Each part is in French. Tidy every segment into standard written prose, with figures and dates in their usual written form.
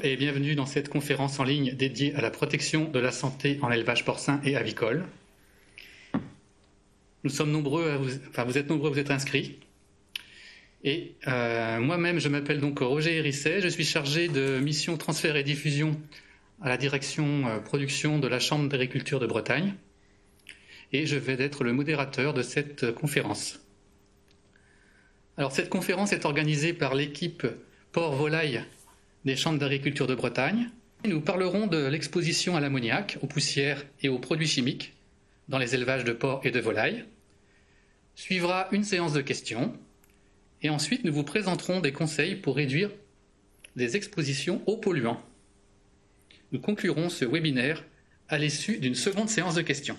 et bienvenue dans cette conférence en ligne dédiée à la protection de la santé en élevage porcin et avicole. Nous sommes nombreux, vous êtes nombreux à vous être inscrits. Et moi-même, je m'appelle donc Roger Hérisset, je suis chargé de mission transfert et diffusion à la direction production de la Chambre d'agriculture de Bretagne. Et je vais être le modérateur de cette conférence. Alors cette conférence est organisée par l'équipe porc-volaille des chambres d'agriculture de Bretagne. Nous parlerons de l'exposition à l'ammoniac, aux poussières et aux produits chimiques dans les élevages de porcs et de volailles. Suivra une séance de questions et ensuite nous vous présenterons des conseils pour réduire des expositions aux polluants. Nous conclurons ce webinaire à l'issue d'une seconde séance de questions.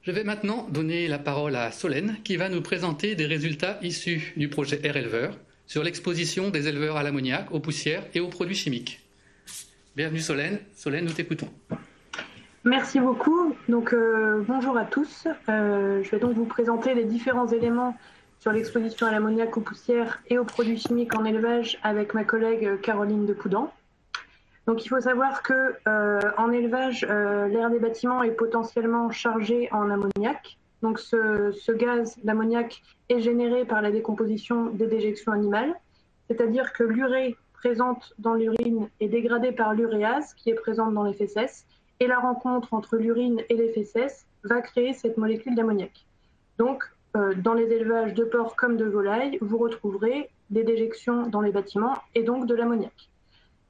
Je vais maintenant donner la parole à Solène qui va nous présenter des résultats issus du projet Air Éleveur sur l'exposition des éleveurs à l'ammoniac, aux poussières et aux produits chimiques. Bienvenue Solène. Solène, nous t'écoutons. Merci beaucoup. Donc, bonjour à tous. Je vais donc vous présenter les différents éléments sur l'exposition à l'ammoniac, aux poussières et aux produits chimiques en élevage avec ma collègue Caroline Depudan. Donc, il faut savoir que en élevage, l'air des bâtiments est potentiellement chargé en ammoniac. Donc, ce gaz d'ammoniac est généré par la décomposition des déjections animales, c'est-à-dire que l'urée présente dans l'urine est dégradée par l'uréase qui est présente dans les fesses, et la rencontre entre l'urine et les fesses va créer cette molécule d'ammoniac. Donc, dans les élevages de porcs comme de volailles, vous retrouverez des déjections dans les bâtiments et donc de l'ammoniac.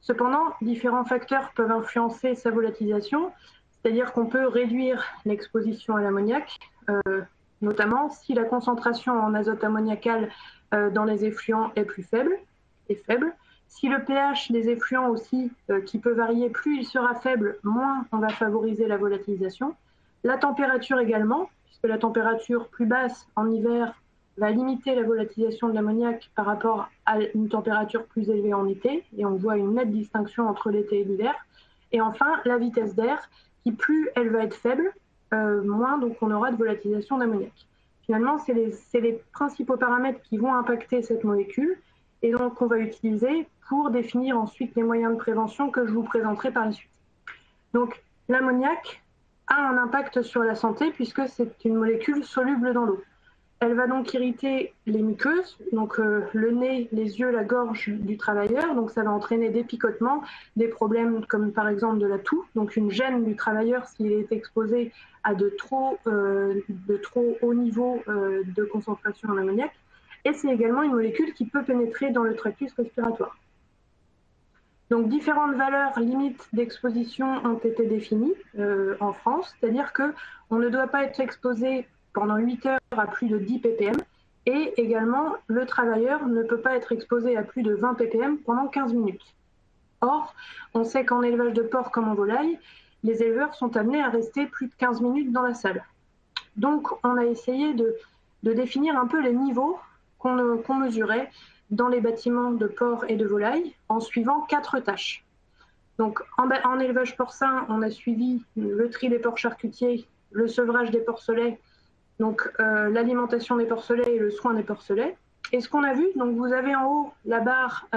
Cependant, différents facteurs peuvent influencer sa volatilisation, c'est-à-dire qu'on peut réduire l'exposition à l'ammoniac, notamment si la concentration en azote ammoniacal dans les effluents est faible. Si le pH des effluents aussi, qui peut varier, plus il sera faible, moins on va favoriser la volatilisation. La température également, puisque la température plus basse en hiver va limiter la volatilisation de l'ammoniac par rapport à une température plus élevée en été, et on voit une nette distinction entre l'été et l'hiver. Et enfin, la vitesse d'air, qui plus elle va être faible, moins donc on aura de volatilisation d'ammoniac. Finalement, c'est les principaux paramètres qui vont impacter cette molécule, et donc qu'on va utiliser pour définir ensuite les moyens de prévention que je vous présenterai par la suite. Donc, l'ammoniac a un impact sur la santé puisque c'est une molécule soluble dans l'eau. Elle va donc irriter les muqueuses, donc le nez, les yeux, la gorge du travailleur. Donc ça va entraîner des picotements, des problèmes comme par exemple de la toux, donc une gêne du travailleur s'il est exposé à de trop haut niveau de concentration en ammoniac. Et c'est également une molécule qui peut pénétrer dans le tractus respiratoire. Donc différentes valeurs limites d'exposition ont été définies en France, c'est-à-dire qu'on ne doit pas être exposé pendant 8 heures à plus de 10 ppm et également le travailleur ne peut pas être exposé à plus de 20 ppm pendant 15 minutes. Or, on sait qu'en élevage de porc comme en volaille, les éleveurs sont amenés à rester plus de 15 minutes dans la salle. Donc on a essayé de définir un peu les niveaux qu'on mesurait dans les bâtiments de porc et de volaille en suivant 4 tâches. Donc en élevage porcin, on a suivi le tri des porcs charcutiers, le sevrage des porcelets, donc l'alimentation des porcelets et le soin des porcelets. Et ce qu'on a vu, donc vous avez en haut la barre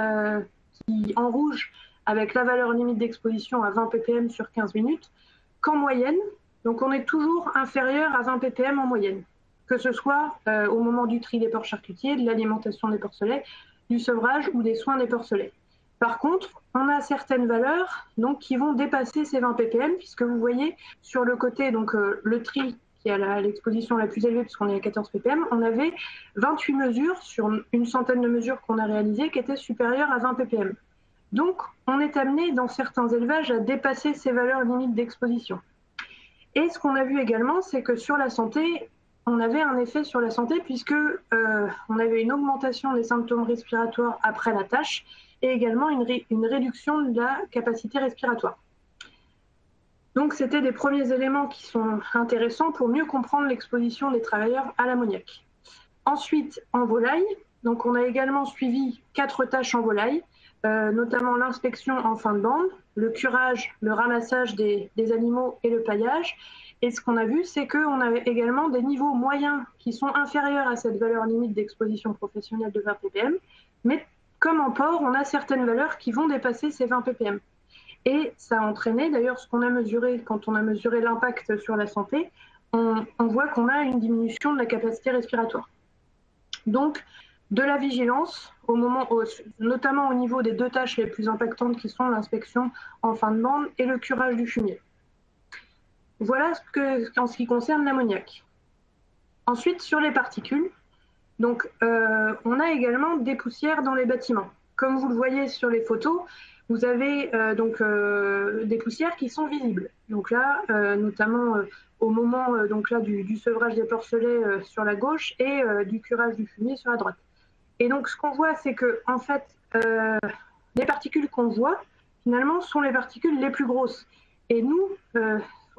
qui en rouge avec la valeur limite d'exposition à 20 ppm sur 15 minutes, qu'en moyenne, donc on est toujours inférieur à 20 ppm en moyenne, que ce soit au moment du tri des porcs charcutiers, de l'alimentation des porcelets, du sevrage ou des soins des porcelets. Par contre, on a certaines valeurs donc, qui vont dépasser ces 20 ppm, puisque vous voyez sur le côté, donc le tri qui a l'exposition la plus élevée, puisqu'on est à 14 ppm, on avait 28 mesures sur une centaine de mesures qu'on a réalisées qui étaient supérieures à 20 ppm. Donc, on est amené dans certains élevages à dépasser ces valeurs limites d'exposition. Et ce qu'on a vu également, c'est que sur la santé, on avait un effet sur la santé puisque on avait une augmentation des symptômes respiratoires après la tâche et également une réduction de la capacité respiratoire. Donc, c'était des premiers éléments qui sont intéressants pour mieux comprendre l'exposition des travailleurs à l'ammoniac. Ensuite, en volaille, donc on a également suivi 4 tâches en volaille, notamment l'inspection en fin de bande, le curage, le ramassage des animaux et le paillage. Et ce qu'on a vu, c'est qu'on avait également des niveaux moyens qui sont inférieurs à cette valeur limite d'exposition professionnelle de 20 ppm, mais comme en porc, on a certaines valeurs qui vont dépasser ces 20 ppm. Et ça a entraîné, d'ailleurs, ce qu'on a mesuré, quand on a mesuré l'impact sur la santé, on voit qu'on a une diminution de la capacité respiratoire. Donc, de la vigilance, notamment au niveau des deux tâches les plus impactantes qui sont l'inspection en fin de bande et le curage du fumier. Voilà en ce qui concerne l'ammoniac. Ensuite, sur les particules, donc, on a également des poussières dans les bâtiments. Comme vous le voyez sur les photos, vous avez des poussières qui sont visibles. Donc là, notamment au moment du sevrage des porcelets sur la gauche et du curage du fumier sur la droite. Et donc, ce qu'on voit, c'est que, en fait, les particules qu'on voit, finalement, sont les particules les plus grosses. Et nous,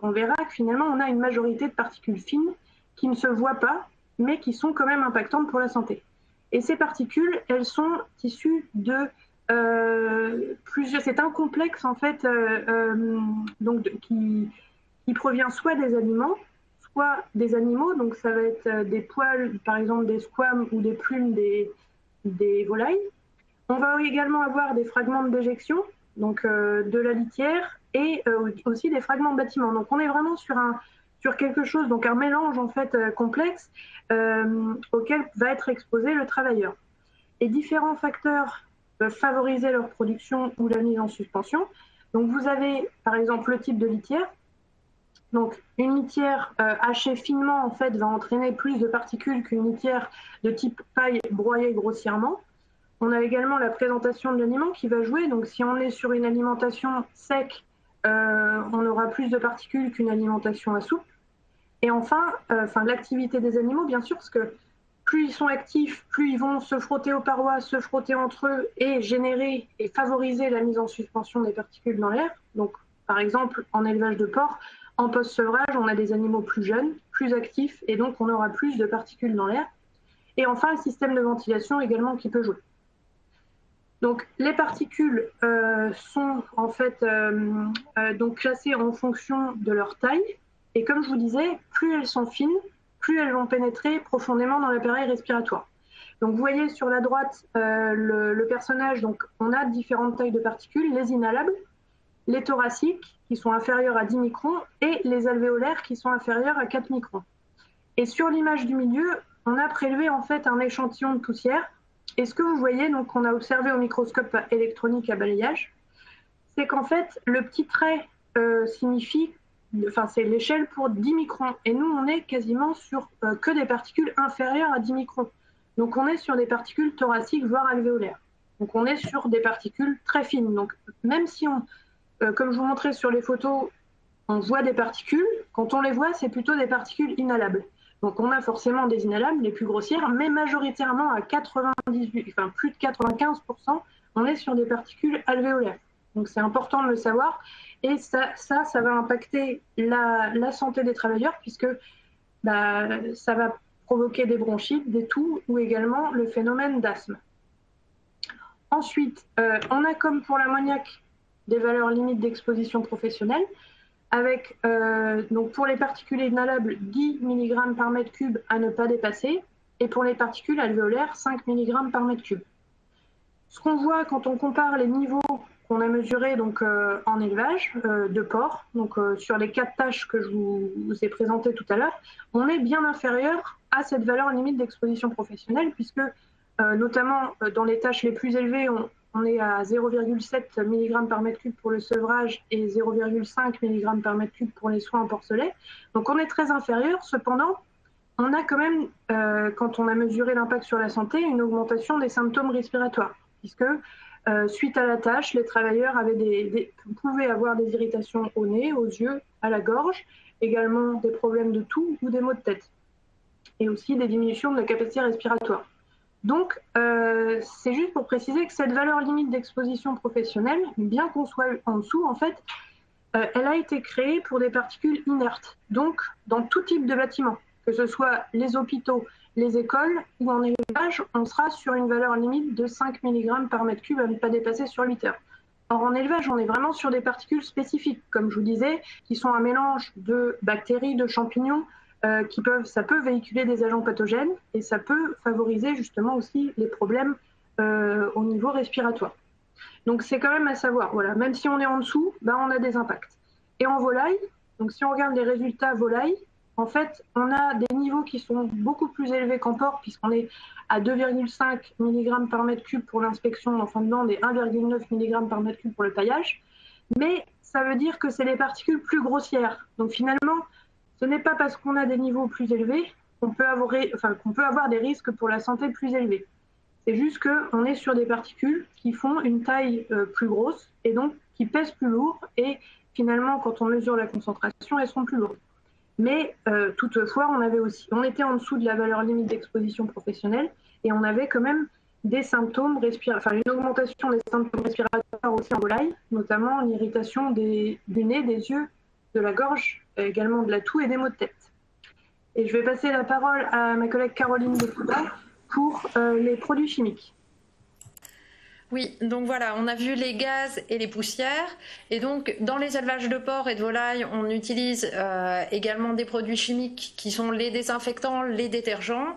on verra que finalement, on a une majorité de particules fines qui ne se voient pas, mais qui sont quand même impactantes pour la santé. Et ces particules, elles sont issues de plusieurs... C'est un complexe, en fait, qui provient soit des aliments, soit des animaux. Donc, ça va être des poils, par exemple, des squames ou des plumes des volailles. On va également avoir des fragments de déjection, donc de la litière, et aussi des fragments de bâtiments. Donc, on est vraiment sur quelque chose, donc un mélange en fait complexe auquel va être exposé le travailleur. Et différents facteurs peuvent favoriser leur production ou la mise en suspension. Donc vous avez par exemple le type de litière. Donc une litière hachée finement en fait va entraîner plus de particules qu'une litière de type paille broyée grossièrement. On a également la présentation de l'aliment qui va jouer. Donc si on est sur une alimentation sec, on aura plus de particules qu'une alimentation à soupe. Et enfin, l'activité des animaux, bien sûr, parce que plus ils sont actifs, plus ils vont se frotter aux parois, se frotter entre eux et générer et favoriser la mise en suspension des particules dans l'air. Donc, par exemple, en élevage de porc, en post-sevrage, on a des animaux plus jeunes, plus actifs, et donc on aura plus de particules dans l'air. Et enfin, le système de ventilation également qui peut jouer. Donc, les particules sont en fait donc classées en fonction de leur taille. Et comme je vous disais, plus elles sont fines, plus elles vont pénétrer profondément dans l'appareil respiratoire. Donc vous voyez sur la droite le personnage, donc on a différentes tailles de particules, les inhalables, les thoraciques qui sont inférieurs à 10 microns et les alvéolaires qui sont inférieurs à 4 microns. Et sur l'image du milieu, on a prélevé en fait un échantillon de poussière. Et ce que vous voyez, donc qu'on a observé au microscope électronique à balayage, c'est qu'en fait le petit trait signifie c'est l'échelle pour 10 microns. Et nous, on est quasiment sur que des particules inférieures à 10 microns. Donc, on est sur des particules thoraciques, voire alvéolaires. Donc, on est sur des particules très fines. Donc, même si comme je vous montrais sur les photos, on voit des particules, quand on les voit, c'est plutôt des particules inhalables. Donc, on a forcément des inhalables, les plus grossières, mais majoritairement à plus de 95%, on est sur des particules alvéolaires. Donc, c'est important de le savoir. Et ça va impacter la santé des travailleurs puisque ça va provoquer des bronchites, des toux ou également le phénomène d'asthme. Ensuite, on a comme pour l'ammoniac des valeurs limites d'exposition professionnelle avec donc pour les particules inhalables 10 mg par mètre cube à ne pas dépasser et pour les particules alvéolaires 5 mg par mètre cube. Ce qu'on voit quand on compare les niveaux qu'on a mesurés donc, en élevage de porc, donc sur les 4 tâches que je vous ai présentées tout à l'heure, on est bien inférieur à cette valeur limite d'exposition professionnelle puisque notamment dans les tâches les plus élevées, on est à 0,7 mg par mètre cube pour le sevrage et 0,5 mg par mètre cube pour les soins en porcelet. Donc on est très inférieur. Cependant, on a quand même, quand on a mesuré l'impact sur la santé, une augmentation des symptômes respiratoires puisque suite à la tâche, les travailleurs pouvaient avoir des irritations au nez, aux yeux, à la gorge, également des problèmes de toux ou des maux de tête, et aussi des diminutions de la capacité respiratoire. Donc, c'est juste pour préciser que cette valeur limite d'exposition professionnelle, bien qu'on soit en dessous, en fait, elle a été créée pour des particules inertes, donc dans tout type de bâtiment, que ce soit les hôpitaux, les écoles ou en élevage, on sera sur une valeur limite de 5 mg par mètre cube à ne pas dépasser sur 8 heures. Or, en élevage, on est vraiment sur des particules spécifiques, comme je vous disais, qui sont un mélange de bactéries, de champignons, ça peut véhiculer des agents pathogènes et ça peut favoriser justement aussi les problèmes au niveau respiratoire. Donc c'est quand même à savoir, voilà, même si on est en dessous, ben, on a des impacts. Et en volaille, donc si on regarde les résultats volaille, en fait, on a des niveaux qui sont beaucoup plus élevés qu'en porc, puisqu'on est à 2,5 mg par mètre cube pour l'inspection en fin de bande et 1,9 mg par mètre cube pour le taillage. Mais ça veut dire que c'est des particules plus grossières. Donc finalement, ce n'est pas parce qu'on a des niveaux plus élevés qu'on peut avoir des risques pour la santé plus élevés. C'est juste qu'on est sur des particules qui font une taille plus grosse et donc qui pèsent plus lourd. Et finalement, quand on mesure la concentration, elles sont plus lourdes. Mais toutefois, on était en dessous de la valeur limite d'exposition professionnelle et on avait quand même des symptômes une augmentation des symptômes respiratoires aussi en volaille, notamment une irritation du nez, des yeux, de la gorge, également de la toux et des maux de tête. Et je vais passer la parole à ma collègue Caroline Descoudin pour les produits chimiques. Oui, donc voilà, on a vu les gaz et les poussières. Et donc, dans les élevages de porc et de volaille, on utilise également des produits chimiques qui sont les désinfectants, les détergents,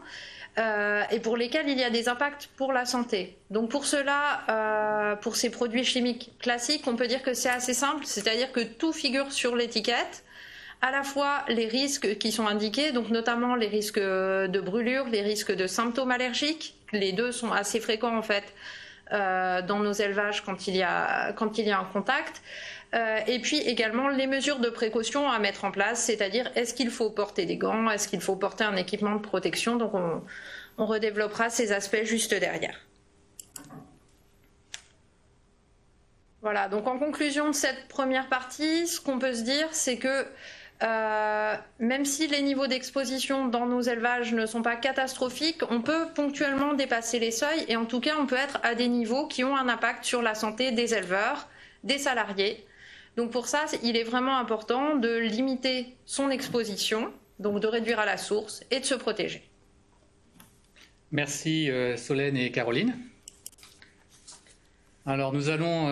et pour lesquels il y a des impacts pour la santé. Donc pour cela, pour ces produits chimiques classiques, on peut dire que c'est assez simple, c'est-à-dire que tout figure sur l'étiquette. À la fois les risques qui sont indiqués, donc notamment les risques de brûlure, les risques de symptômes allergiques. Les deux sont assez fréquents en fait dans nos élevages quand il y a un contact. Et puis également les mesures de précaution à mettre en place, c'est-à-dire est-ce qu'il faut porter des gants, est-ce qu'il faut porter un équipement de protection. Donc on redéveloppera ces aspects juste derrière. Voilà, donc en conclusion de cette première partie, ce qu'on peut se dire, c'est que même si les niveaux d'exposition dans nos élevages ne sont pas catastrophiques, on peut ponctuellement dépasser les seuils et en tout cas on peut être à des niveaux qui ont un impact sur la santé des éleveurs, des salariés. Donc pour ça, il est vraiment important de limiter son exposition, donc de réduire à la source et de se protéger. Merci Solène et Caroline. Alors nous allons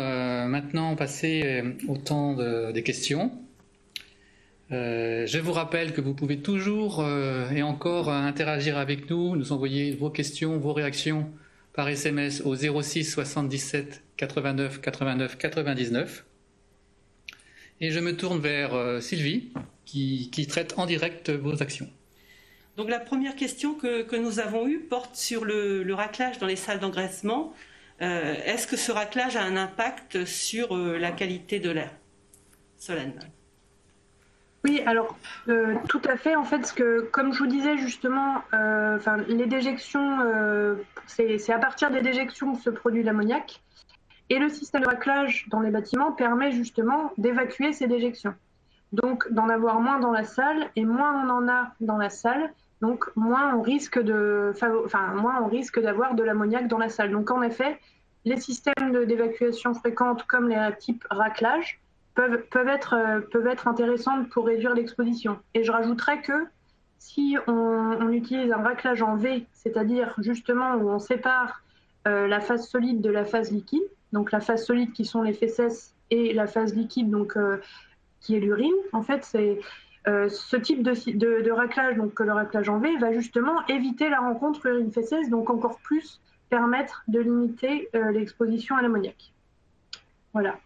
maintenant passer au temps des questions. Je vous rappelle que vous pouvez toujours et encore interagir avec nous, nous envoyer vos questions, vos réactions par SMS au 06 77 89 89 99. Et je me tourne vers Sylvie qui traite en direct vos actions. Donc la première question que nous avons eue porte sur le raclage dans les salles d'engraissement. Est-ce que ce raclage a un impact sur la qualité de l'air? Solène. Oui, alors tout à fait. En fait, comme je vous disais justement, les déjections, c'est à partir des déjections que se produit l'ammoniac. Et le système de raclage dans les bâtiments permet justement d'évacuer ces déjections. Donc d'en avoir moins dans la salle, et moins on en a dans la salle, donc moins on risque d'avoir de l'ammoniac dans la salle. Donc en effet, les systèmes d'évacuation fréquentes comme les types raclage peuvent être intéressantes pour réduire l'exposition. Et je rajouterais que si on utilise un raclage en V, c'est-à-dire justement où on sépare la phase solide de la phase liquide, donc la phase solide qui sont les fesses et la phase liquide donc qui est l'urine, en fait c'est ce type de raclage, donc le raclage en V, va justement éviter la rencontre urine-fesses, donc encore plus permettre de limiter l'exposition à l'ammoniac. Voilà.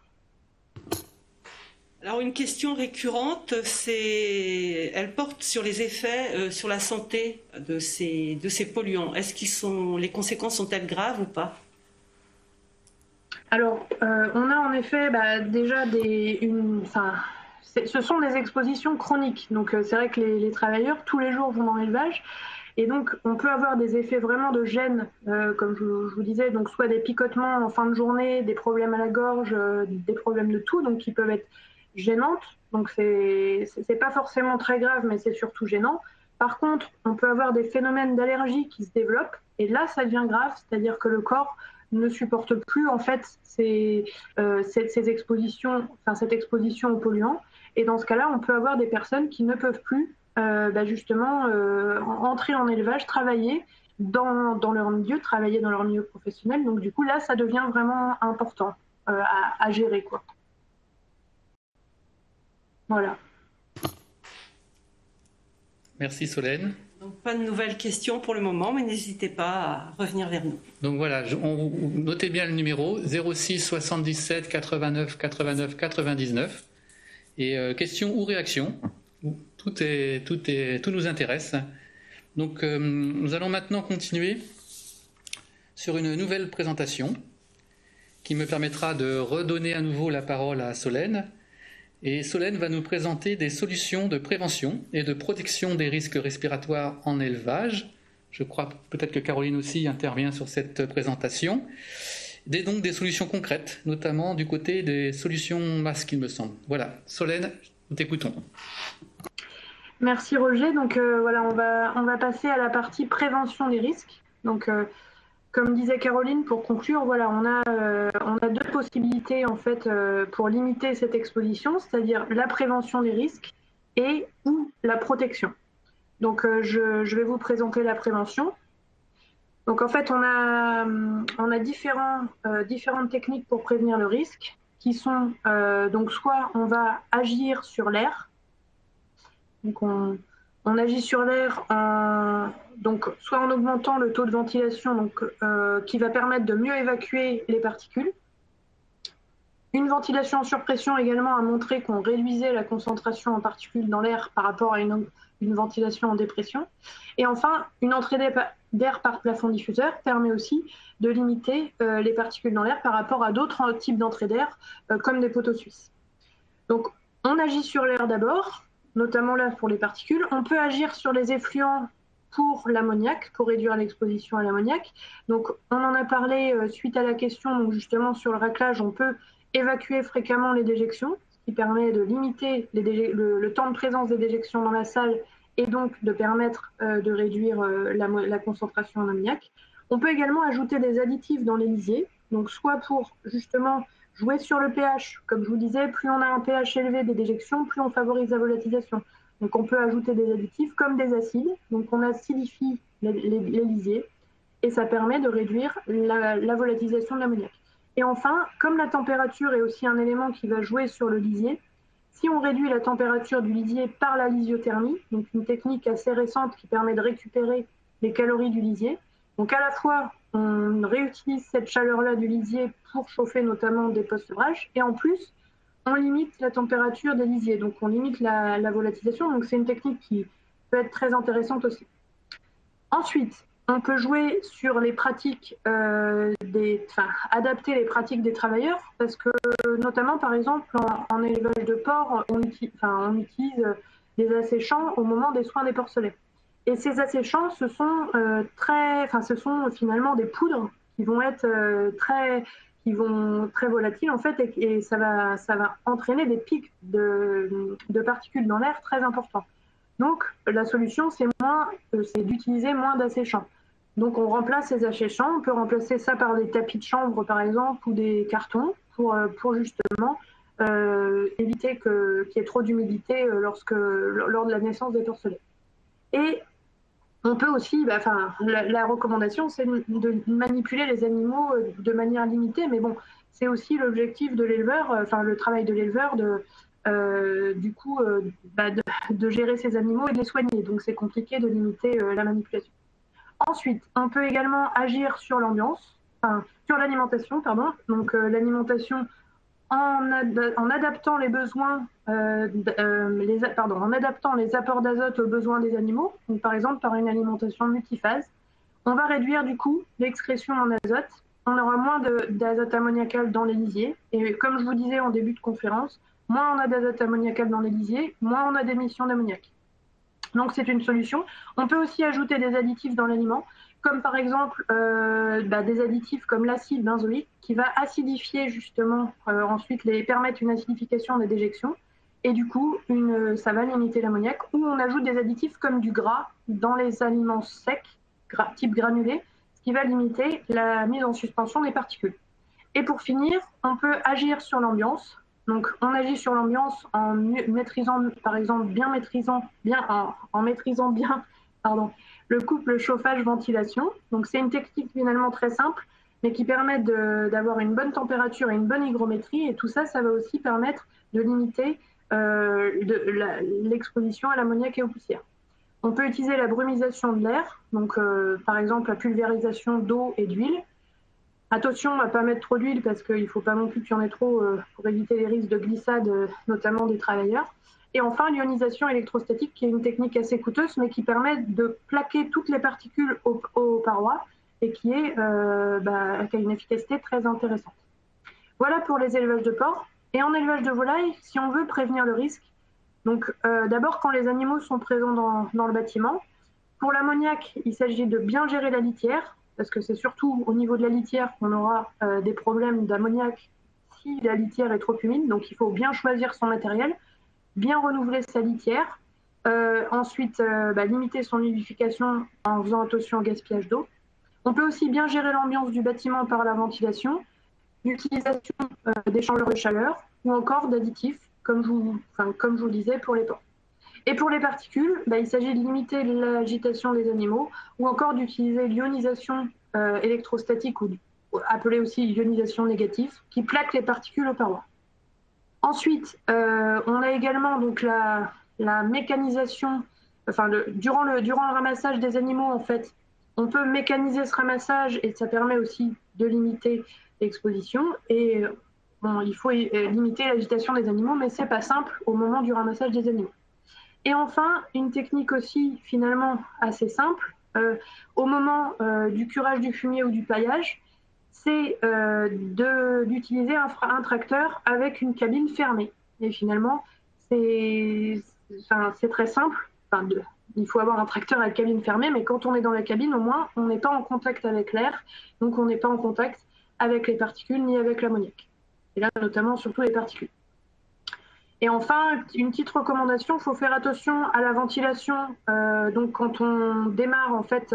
Alors une question récurrente, elle porte sur les effets sur la santé de ces polluants. Les conséquences sont-elles graves ou pas? Alors, on a en effet déjà ce sont des expositions chroniques. Donc c'est vrai que les travailleurs tous les jours vont dans l'élevage. Et donc, on peut avoir des effets vraiment de gêne, comme je vous disais, donc soit des picotements en fin de journée, des problèmes à la gorge, des problèmes de toux, donc qui peuvent être gênantes. Donc, c'est pas forcément très grave, mais c'est surtout gênant. Par contre, on peut avoir des phénomènes d'allergie qui se développent, et là, ça devient grave, c'est-à-dire que le corps ne supporte plus en fait cette exposition aux polluants. Et dans ce cas-là, on peut avoir des personnes qui ne peuvent plus justement entrer en élevage, travailler dans leur milieu professionnel. Donc du coup là, ça devient vraiment important à gérer, quoi. Voilà. Merci Solène. Donc, pas de nouvelles questions pour le moment, mais n'hésitez pas à revenir vers nous. Donc voilà, notez bien le numéro 06 77 89 89 99 et questions ou réactions. Tout nous intéresse. Donc nous allons maintenant continuer sur une nouvelle présentation qui me permettra de redonner à nouveau la parole à Solène. Et Solène va nous présenter des solutions de prévention et de protection des risques respiratoires en élevage. Je crois peut-être que Caroline aussi intervient sur cette présentation. Donc des solutions concrètes, notamment du côté des solutions masques, il me semble. Voilà, Solène, nous t'écoutons. Merci Roger. Donc voilà, on va passer à la partie prévention des risques. Donc comme disait Caroline, pour conclure, voilà, on a deux possibilités en fait pour limiter cette exposition, c'est-à-dire la prévention des risques et ou la protection. Donc je vais vous présenter la prévention. Donc en fait, on a différentes techniques pour prévenir le risque, qui sont donc soit on va agir sur l'air, donc on agit sur l'air donc soit en augmentant le taux de ventilation, donc qui va permettre de mieux évacuer les particules. Une ventilation en surpression également a montré qu'on réduisait la concentration en particules dans l'air par rapport à une ventilation en dépression. Et enfin, une entrée d'air par plafond diffuseur permet aussi de limiter les particules dans l'air par rapport à d'autres types d'entrées d'air, comme des poteaux suisses. Donc, on agit sur l'air d'abord, notamment là pour les particules. On peut agir sur les effluents pour l'ammoniac, pour réduire l'exposition à l'ammoniac. Donc, on en a parlé suite à la question, donc justement sur le raclage, on peut évacuer fréquemment les déjections, ce qui permet de limiter le temps de présence des déjections dans la salle et donc de permettre de réduire la concentration en ammoniac. On peut également ajouter des additifs dans les lisiers, donc soit pour justement jouer sur le pH, comme je vous disais, plus on a un pH élevé des déjections, plus on favorise la volatilisation. Donc on peut ajouter des additifs comme des acides, donc on acidifie les lisiers et ça permet de réduire la volatilisation de l'ammoniac. Et enfin, comme la température est aussi un élément qui va jouer sur le lisier, si on réduit la température du lisier par la lisiothermie, donc une technique assez récente qui permet de récupérer les calories du lisier, donc à la fois on réutilise cette chaleur-là du lisier pour chauffer notamment des post-sevrages, et en plus on limite la température des lisiers, donc on limite la volatilisation, donc c'est une technique qui peut être très intéressante aussi. Ensuite, on peut jouer sur les pratiques, adapter les pratiques des travailleurs, parce que notamment, par exemple, en élevage de porcs, on utilise des asséchants au moment des soins des porcelets. Et ces asséchants, ce sont finalement des poudres qui vont être très volatiles en fait, et ça va entraîner des pics de particules dans l'air très importants. Donc, la solution, c'est d'utiliser moins d'asséchants. Donc, on remplace ces asséchants. On peut remplacer ça par des tapis de chambre, par exemple, ou des cartons pour justement éviter qu'il y ait trop d'humidité lors de la naissance des porcelets. Et on peut aussi, la recommandation, c'est de manipuler les animaux de manière limitée, mais bon, c'est aussi l'objectif de l'éleveur, le travail de l'éleveur de gérer ces animaux et de les soigner. Donc, c'est compliqué de limiter la manipulation. Ensuite, on peut également agir sur sur l'alimentation, pardon. Donc, l'alimentation en adaptant les besoins, en adaptant les apports d'azote aux besoins des animaux. Donc, par exemple, par une alimentation multiphase, on va réduire du coup l'excrétion en azote. On aura moins d'azote ammoniacal dans les lisiers. Et comme je vous disais en début de conférence, moins on a d'azote ammoniacal dans les lisiers, moins on a d'émissions d'ammoniac. Donc c'est une solution. On peut aussi ajouter des additifs dans l'aliment, comme par exemple des additifs comme l'acide benzoïque qui va acidifier justement, ensuite permettre une acidification des déjections. Et du coup, ça va limiter l'ammoniac. Ou on ajoute des additifs comme du gras dans les aliments secs, type granulé, ce qui va limiter la mise en suspension des particules. Et pour finir, on peut agir sur l'ambiance. Donc, on agit sur l'ambiance en maîtrisant, par exemple, en maîtrisant bien le couple chauffage-ventilation. Donc, c'est une technique finalement très simple, mais qui permet d'avoir une bonne température et une bonne hygrométrie. Et tout ça, ça va aussi permettre de limiter l'exposition à l'ammoniac et aux poussières. On peut utiliser la brumisation de l'air, donc par exemple la pulvérisation d'eau et d'huile. Attention à ne pas mettre trop d'huile parce qu'il ne faut pas non plus qu'il y en ait trop pour éviter les risques de glissade, notamment des travailleurs. Et enfin, l'ionisation électrostatique, qui est une technique assez coûteuse, mais qui permet de plaquer toutes les particules aux parois et qui a une efficacité très intéressante. Voilà pour les élevages de porcs. Et en élevage de volailles, si on veut prévenir le risque, donc d'abord quand les animaux sont présents dans le bâtiment, pour l'ammoniac, il s'agit de bien gérer la litière, parce que c'est surtout au niveau de la litière qu'on aura des problèmes d'ammoniac si la litière est trop humide. Donc il faut bien choisir son matériel, bien renouveler sa litière, ensuite limiter son humidification en faisant attention au gaspillage d'eau. On peut aussi bien gérer l'ambiance du bâtiment par la ventilation, l'utilisation d'échangeurs de chaleur ou encore d'additifs, comme je vous disais pour les porcs. Et pour les particules, il s'agit de limiter l'agitation des animaux ou encore d'utiliser l'ionisation électrostatique, ou appelée aussi ionisation négative, qui plaque les particules aux parois. Ensuite, on a également donc la mécanisation, durant le ramassage des animaux, en fait, on peut mécaniser ce ramassage et ça permet aussi de limiter l'exposition. Et il faut limiter l'agitation des animaux, mais c'est pas simple au moment du ramassage des animaux. Et enfin, une technique aussi finalement assez simple, au moment du curage du fumier ou du paillage, c'est d'utiliser un tracteur avec une cabine fermée. Et finalement, c'est très simple. Il faut avoir un tracteur avec cabine fermée, mais quand on est dans la cabine, au moins, on n'est pas en contact avec l'air, donc on n'est pas en contact avec les particules ni avec l'ammoniac. Et là, notamment, surtout les particules. Et enfin, une petite recommandation, il faut faire attention à la ventilation. Donc, quand on démarre en fait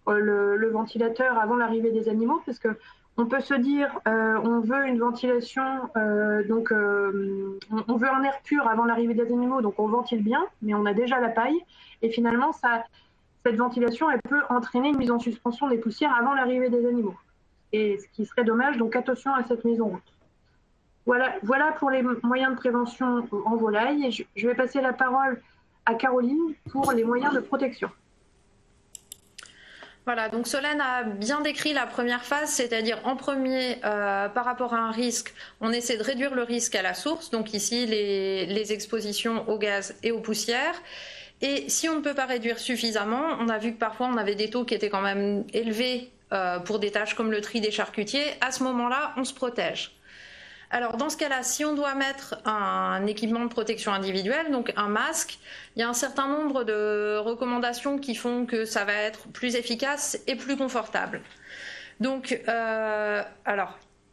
le ventilateur avant l'arrivée des animaux, parce que on peut se dire, on veut une ventilation, on veut un air pur avant l'arrivée des animaux, donc on ventile bien, mais on a déjà la paille. Et finalement, cette ventilation, elle peut entraîner une mise en suspension des poussières avant l'arrivée des animaux. Et ce qui serait dommage, donc attention à cette mise en route. Voilà pour les moyens de prévention en volaille. Et je vais passer la parole à Caroline pour les moyens de protection. Voilà, donc Solène a bien décrit la première phase, c'est-à-dire en premier, par rapport à un risque, on essaie de réduire le risque à la source, donc ici les expositions au gaz et aux poussières. Et si on ne peut pas réduire suffisamment, on a vu que parfois on avait des taux qui étaient quand même élevés pour des tâches comme le tri des charcutiers. À ce moment-là, on se protège. Alors dans ce cas-là, si on doit mettre un équipement de protection individuelle, donc un masque, il y a un certain nombre de recommandations qui font que ça va être plus efficace et plus confortable. Donc,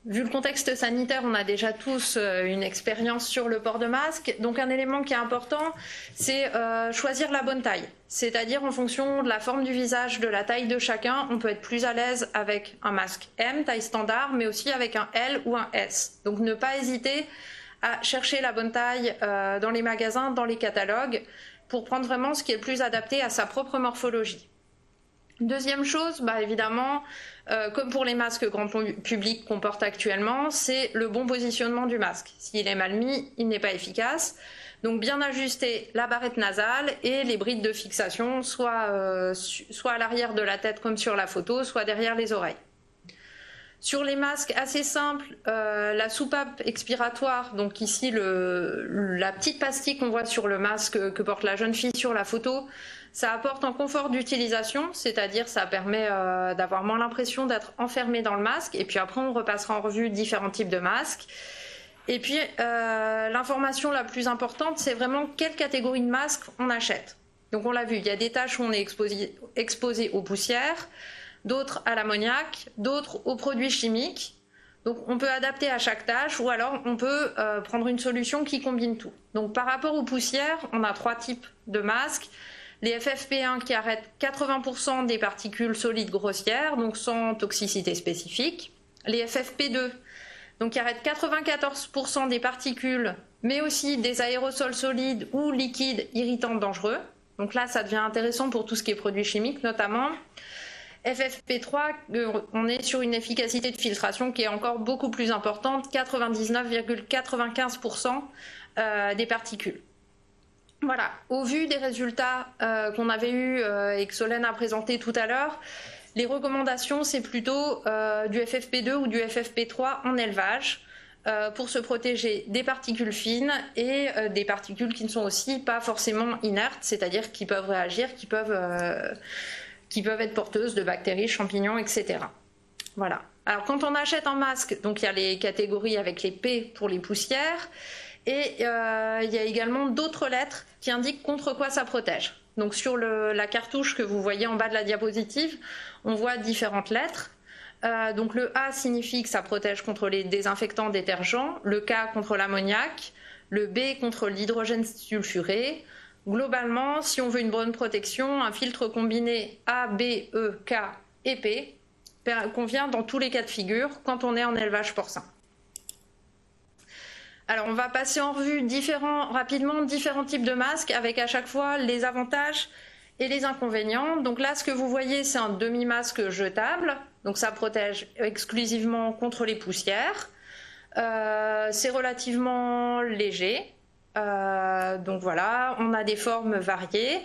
vu le contexte sanitaire, on a déjà tous une expérience sur le port de masque. Donc un élément qui est important, c'est choisir la bonne taille. C'est-à-dire en fonction de la forme du visage, de la taille de chacun, on peut être plus à l'aise avec un masque M, taille standard, mais aussi avec un L ou un S. Donc ne pas hésiter à chercher la bonne taille dans les magasins, dans les catalogues, pour prendre vraiment ce qui est le plus adapté à sa propre morphologie. Deuxième chose, évidemment, comme pour les masques grand public qu'on porte actuellement, c'est le bon positionnement du masque. S'il est mal mis, il n'est pas efficace. Donc bien ajuster la barrette nasale et les brides de fixation, soit à l'arrière de la tête comme sur la photo, soit derrière les oreilles. Sur les masques assez simples, la soupape expiratoire, donc ici la petite pastille qu'on voit sur le masque que porte la jeune fille sur la photo, ça apporte un confort d'utilisation, c'est-à-dire ça permet d'avoir moins l'impression d'être enfermé dans le masque. Et puis après, on repassera en revue différents types de masques. Et puis, l'information la plus importante, c'est vraiment quelle catégorie de masque on achète. Donc on l'a vu, il y a des tâches où on est exposé aux poussières, d'autres à l'ammoniac, d'autres aux produits chimiques. Donc on peut adapter à chaque tâche ou alors on peut prendre une solution qui combine tout. Donc par rapport aux poussières, on a 3 types de masques. Les FFP1 qui arrêtent 80% des particules solides grossières, donc sans toxicité spécifique. Les FFP2, donc qui arrêtent 94% des particules, mais aussi des aérosols solides ou liquides irritants dangereux. Donc là, ça devient intéressant pour tout ce qui est produits chimiques notamment. FFP3, on est sur une efficacité de filtration qui est encore beaucoup plus importante, 99,95% des particules. Voilà, au vu des résultats qu'on avait eus et que Solène a présenté tout à l'heure, les recommandations, c'est plutôt du FFP2 ou du FFP3 en élevage pour se protéger des particules fines et des particules qui ne sont aussi pas forcément inertes, c'est-à-dire qui peuvent réagir, qui peuvent être porteuses de bactéries, champignons, etc. Voilà. Alors quand on achète un masque, donc il y a les catégories avec les P pour les poussières, et il y a également d'autres lettres qui indiquent contre quoi ça protège. Donc sur la cartouche que vous voyez en bas de la diapositive, on voit différentes lettres. Donc le A signifie que ça protège contre les désinfectants détergents, le K contre l'ammoniac, le B contre l'hydrogène sulfuré. Globalement, si on veut une bonne protection, un filtre combiné A, B, E, K et P convient dans tous les cas de figure quand on est en élevage porcin. Alors on va passer en revue rapidement différents types de masques avec à chaque fois les avantages et les inconvénients. Donc là, ce que vous voyez, c'est un demi-masque jetable. Donc ça protège exclusivement contre les poussières. C'est relativement léger. Donc voilà, on a des formes variées.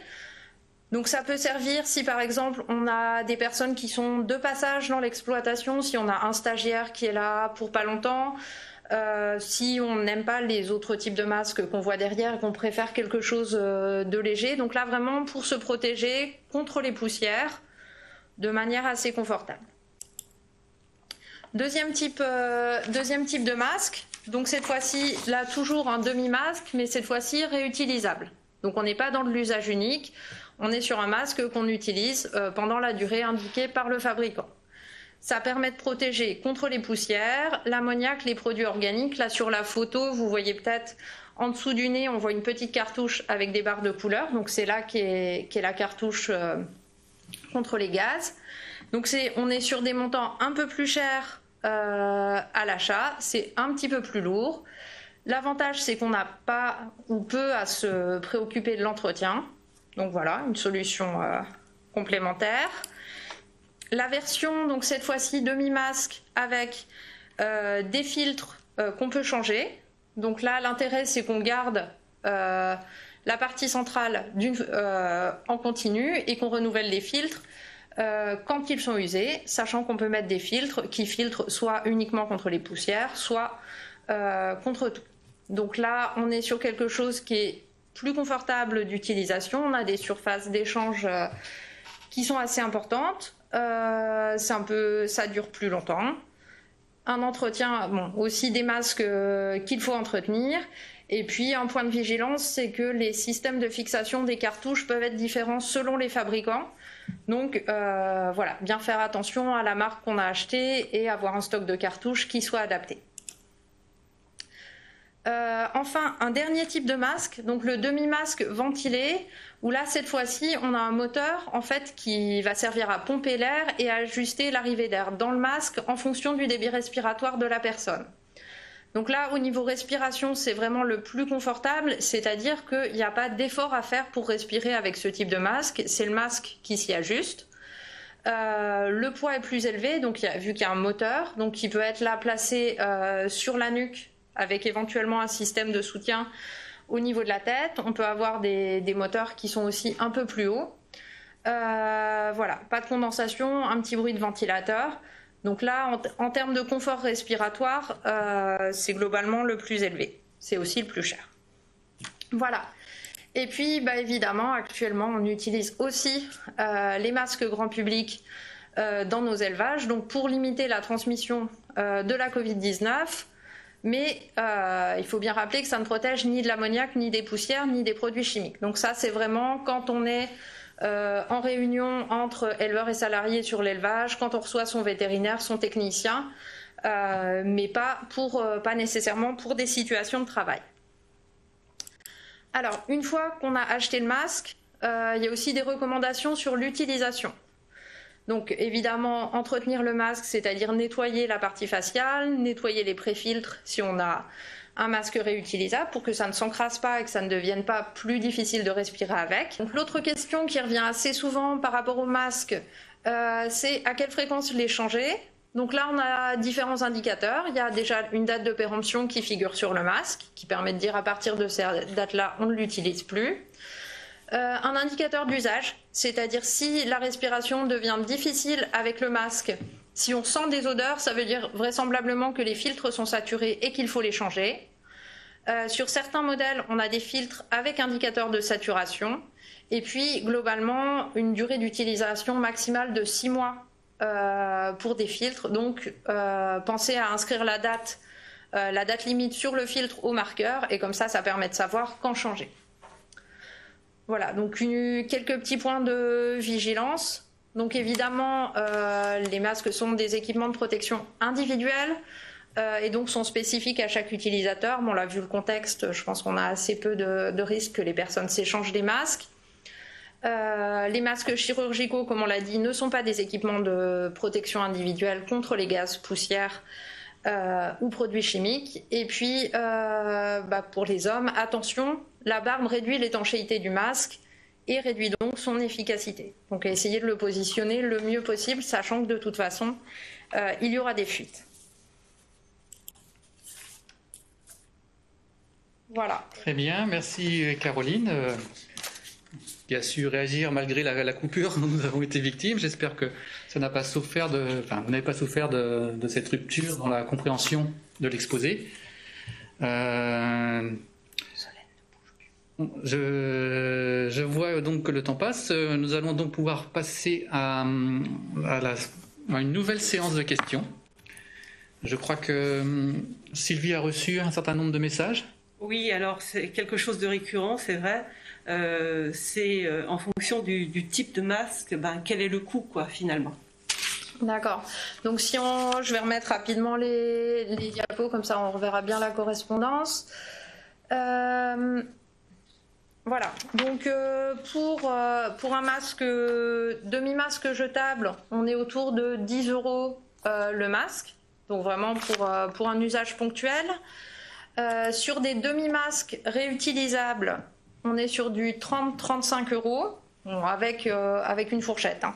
Donc ça peut servir si par exemple on a des personnes qui sont de passage dans l'exploitation, si on a un stagiaire qui est là pour pas longtemps, si on n'aime pas les autres types de masques qu'on voit derrière et qu'on préfère quelque chose de léger. Donc là vraiment pour se protéger contre les poussières de manière assez confortable. Deuxième type de masque, donc cette fois-ci là toujours un demi-masque mais cette fois-ci réutilisable. Donc on n'est pas dans de l'usage unique, on est sur un masque qu'on utilise pendant la durée indiquée par le fabricant. Ça permet de protéger contre les poussières, l'ammoniac, les produits organiques. Là sur la photo, vous voyez peut-être en dessous du nez, on voit une petite cartouche avec des barres de couleur. Donc c'est là qu'est la cartouche contre les gaz. Donc on est sur des montants un peu plus chers à l'achat. C'est un petit peu plus lourd. L'avantage, c'est qu'on n'a pas ou peu à se préoccuper de l'entretien. Donc voilà, une solution complémentaire. La version, donc cette fois-ci demi-masque avec des filtres qu'on peut changer. Donc là, l'intérêt, c'est qu'on garde la partie centrale en continu et qu'on renouvelle les filtres quand ils sont usés, sachant qu'on peut mettre des filtres qui filtrent soit uniquement contre les poussières, soit contre tout. Donc là, on est sur quelque chose qui est plus confortable d'utilisation. On a des surfaces d'échange qui sont assez importantes. Ça dure plus longtemps. Un entretien, bon, aussi des masques qu'il faut entretenir. Et puis un point de vigilance, c'est que les systèmes de fixation des cartouches peuvent être différents selon les fabricants. Donc voilà, bien faire attention à la marque qu'on a achetée et avoir un stock de cartouches qui soit adapté. Enfin, un dernier type de masque, donc le demi-masque ventilé, où là, cette fois-ci, on a un moteur en fait qui va servir à pomper l'air et à ajuster l'arrivée d'air dans le masque en fonction du débit respiratoire de la personne. Donc là, au niveau respiration, c'est vraiment le plus confortable, c'est-à-dire qu'il n'y a pas d'effort à faire pour respirer avec ce type de masque, c'est le masque qui s'y ajuste. Le poids est plus élevé, donc vu qu'il y a un moteur, donc qui peut être là placé sur la nuque, avec éventuellement un système de soutien au niveau de la tête. On peut avoir des moteurs qui sont aussi un peu plus hauts. Voilà, pas de condensation, un petit bruit de ventilateur. Donc là, en termes de confort respiratoire, c'est globalement le plus élevé. C'est aussi le plus cher. Voilà. Et puis, évidemment, actuellement, on utilise aussi les masques grand public dans nos élevages, donc pour limiter la transmission de la Covid-19. Mais il faut bien rappeler que ça ne protège ni de l'ammoniac, ni des poussières, ni des produits chimiques. Donc ça, c'est vraiment quand on est en réunion entre éleveurs et salariés sur l'élevage, quand on reçoit son vétérinaire, son technicien, mais pas nécessairement pour des situations de travail. Alors, une fois qu'on a acheté le masque, il y a aussi des recommandations sur l'utilisation. Donc évidemment, entretenir le masque, c'est-à-dire nettoyer la partie faciale, nettoyer les pré-filtres si on a un masque réutilisable pour que ça ne s'encrasse pas et que ça ne devienne pas plus difficile de respirer avec. Donc l'autre question qui revient assez souvent par rapport au masque, c'est à quelle fréquence les changer. Donc là, on a différents indicateurs. Il y a déjà une date de péremption qui figure sur le masque, qui permet de dire à partir de cette date-là, on ne l'utilise plus. Un indicateur d'usage, c'est-à-dire si la respiration devient difficile avec le masque, si on sent des odeurs, ça veut dire vraisemblablement que les filtres sont saturés et qu'il faut les changer. Sur certains modèles, on a des filtres avec indicateur de saturation. Et puis, globalement, une durée d'utilisation maximale de 6 mois pour des filtres. Donc, pensez à inscrire la date limite sur le filtre au marqueur. Et comme ça permet de savoir quand changer. Voilà, donc quelques petits points de vigilance. Donc, évidemment, les masques sont des équipements de protection individuels. Et donc sont spécifiques à chaque utilisateur. Bon, là, vu le contexte, je pense qu'on a assez peu de risques que les personnes s'échangent des masques. Les masques chirurgicaux, comme on l'a dit, ne sont pas des équipements de protection individuelle contre les gaz, poussières ou produits chimiques. Et puis, pour les hommes, attention, la barbe réduit l'étanchéité du masque et réduit donc son efficacité. Donc, essayez de le positionner le mieux possible, sachant que de toute façon, il y aura des fuites. Voilà. Très bien, merci Caroline, qui a su réagir malgré la coupure dont nous avons été victimes. J'espère que ça n'a pas souffert vous n'avez pas souffert de cette rupture dans la compréhension de l'exposé. Je vois donc que le temps passe. Nous allons donc pouvoir passer à une nouvelle séance de questions. Je crois que Sylvie a reçu un certain nombre de messages. Oui, alors c'est quelque chose de récurrent, c'est vrai. C'est en fonction du type de masque, quel est le coût, finalement. D'accord. Donc je vais remettre rapidement les diapos, comme ça on reverra bien la correspondance. Voilà. Donc pour un masque, demi-masque jetable, on est autour de 10 € le masque. Donc vraiment pour un usage ponctuel. Sur des demi-masques réutilisables, on est sur du 30-35 €, bon, avec une fourchette. Hein.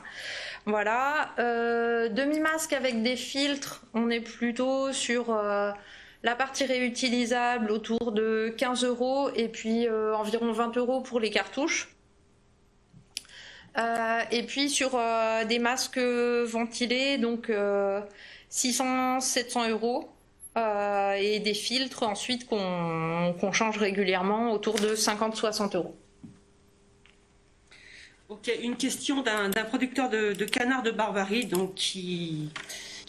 Voilà. Demi-masques avec des filtres, on est plutôt sur la partie réutilisable autour de 15 € et puis environ 20 € pour les cartouches. Et puis sur des masques ventilés, donc 600-700 €. Et des filtres ensuite qu'on change régulièrement autour de 50-60 €. Ok, une question d'un producteur de canards de Barbarie, donc qui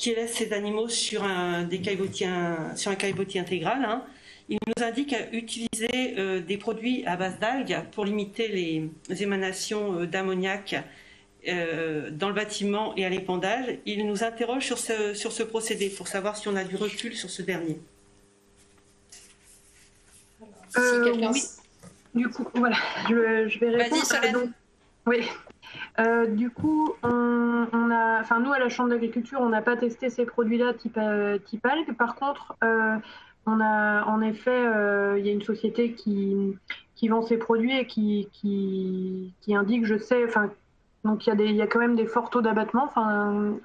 laisse ses animaux sur un caillebotier intégral. Hein. Il nous indique utiliser des produits à base d'algues pour limiter les émanations d'ammoniac dans le bâtiment et à l'épandage. Il nous interroge sur ce procédé pour savoir si on a du recul sur ce dernier. Oui. Du coup, voilà, je vais répondre. Vas-y, Solène. Oui. Du coup, nous à la Chambre d'agriculture, on n'a pas testé ces produits-là type algues. Par contre, on a en effet, il y a une société qui vend ces produits et qui indique, je sais, donc il y a quand même des forts taux d'abattement,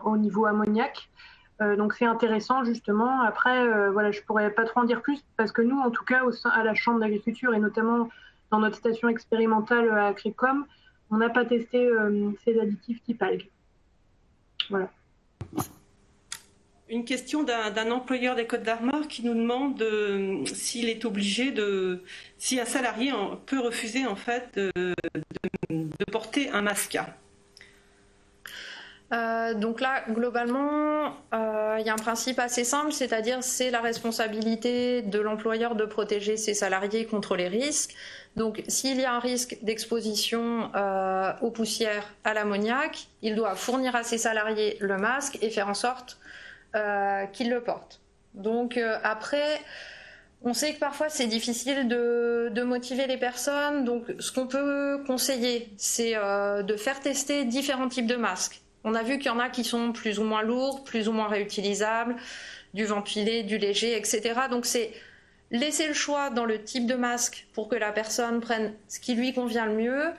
au niveau ammoniac. Donc c'est intéressant justement. Après, voilà, je pourrais pas trop en dire plus parce que nous, en tout cas, à la Chambre d'agriculture et notamment dans notre station expérimentale à Cricom, on n'a pas testé ces additifs type algues. Voilà. Une question d'un employeur des Côtes-d'Armor qui nous demande s'il est obligé si un salarié peut refuser en fait de porter un masque. Donc là, globalement, il y a un principe assez simple, c'est-à-dire c'est la responsabilité de l'employeur de protéger ses salariés contre les risques. Donc s'il y a un risque d'exposition aux poussières, à l'ammoniac, il doit fournir à ses salariés le masque et faire en sorte qu'ils le portent. Donc après, on sait que parfois c'est difficile de motiver les personnes, donc ce qu'on peut conseiller, c'est de faire tester différents types de masques. On a vu qu'il y en a qui sont plus ou moins lourds, plus ou moins réutilisables, du ventilé, du léger, etc. Donc c'est laisser le choix dans le type de masque pour que la personne prenne ce qui lui convient le mieux.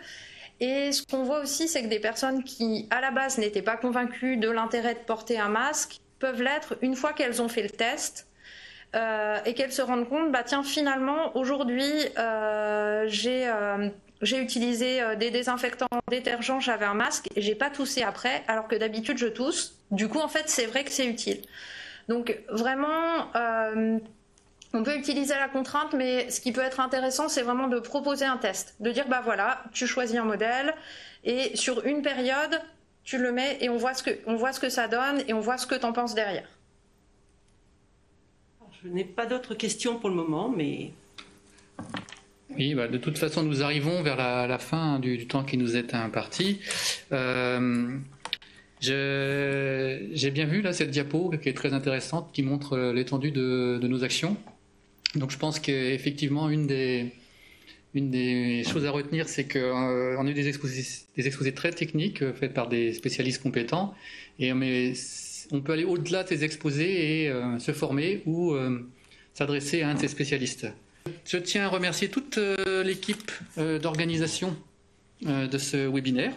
Et ce qu'on voit aussi, c'est que des personnes qui, à la base, n'étaient pas convaincues de l'intérêt de porter un masque, peuvent l'être une fois qu'elles ont fait le test et qu'elles se rendent compte, bah tiens, finalement, aujourd'hui, j'ai utilisé des désinfectants, détergents, j'avais un masque et j'ai pas toussé après, alors que d'habitude je tousse. Du coup, en fait, c'est vrai que c'est utile. Donc vraiment, on peut utiliser la contrainte, mais ce qui peut être intéressant, c'est vraiment de proposer un test, de dire bah voilà, tu choisis un modèle et sur une période, tu le mets et on voit ce que ça donne et on voit ce que tu en penses derrière. Je n'ai pas d'autres questions pour le moment, mais... Oui, bah, de toute façon, nous arrivons vers la fin du temps qui nous est imparti. J'ai bien vu là cette diapo qui est très intéressante, qui montre l'étendue de nos actions. Donc je pense qu'effectivement, une des choses à retenir, c'est qu'on a eu des exposés très techniques faits par des spécialistes compétents, et on peut aller au-delà de ces exposés et se former ou s'adresser à un de ces spécialistes. Je tiens à remercier toute l'équipe d'organisation de ce webinaire.